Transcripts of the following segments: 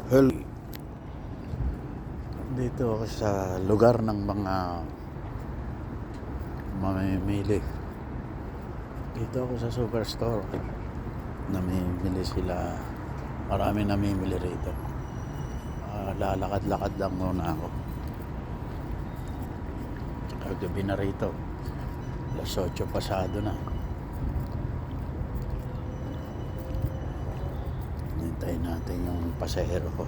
Well, dito ako sa lugar ng mga mamimili. Dito ako sa superstore. Namimili sila. Marami namimili rito. Lalakad-lakad lang muna ako. Kagabi na rito. Alas 8 pasado na. Hintayin natin yung pasahero ko.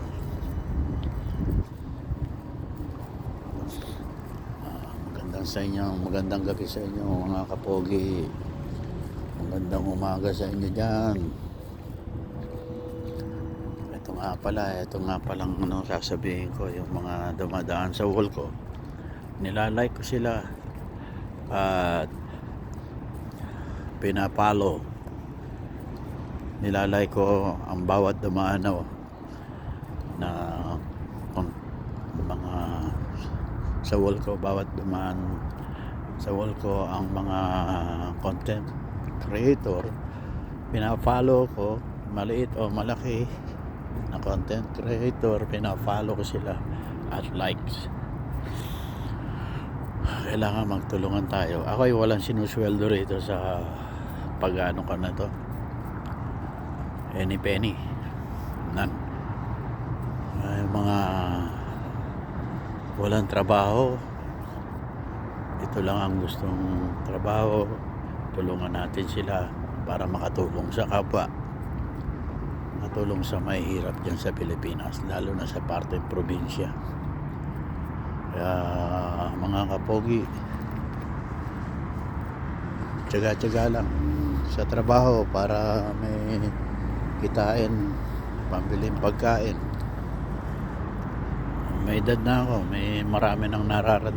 Magandang gabi sa inyo mga kapogi. Magandang umaga sa inyo dyan. Ito nga palang sasabihin ko, yung mga dumadaan sa wall ko, nilalike ko sila at pinapalo. Nilalike ko ang bawat dumanaw na mga sa wall ko, bawat dumaan sa wall ko ang mga content creator, pinafollow ko, maliit o malaki na content creator, pinafollow ko sila at likes. Kailangan magtulungan tayo. Ako ay walang sinusweldo rito sa pag-ano ko na to, any penny, none. Ay, mga walang trabaho, ito lang ang gustong trabaho, tulungan natin sila para makatulong sa kapwa, makatulong sa mahihirap dyan sa Pilipinas, lalo na sa parte probinsya. Kaya mga kapogi, tiyaga-tiyaga lang sa trabaho para may kitain, pambiling pagkain. May edad na ako, may marami nang nararamdaman.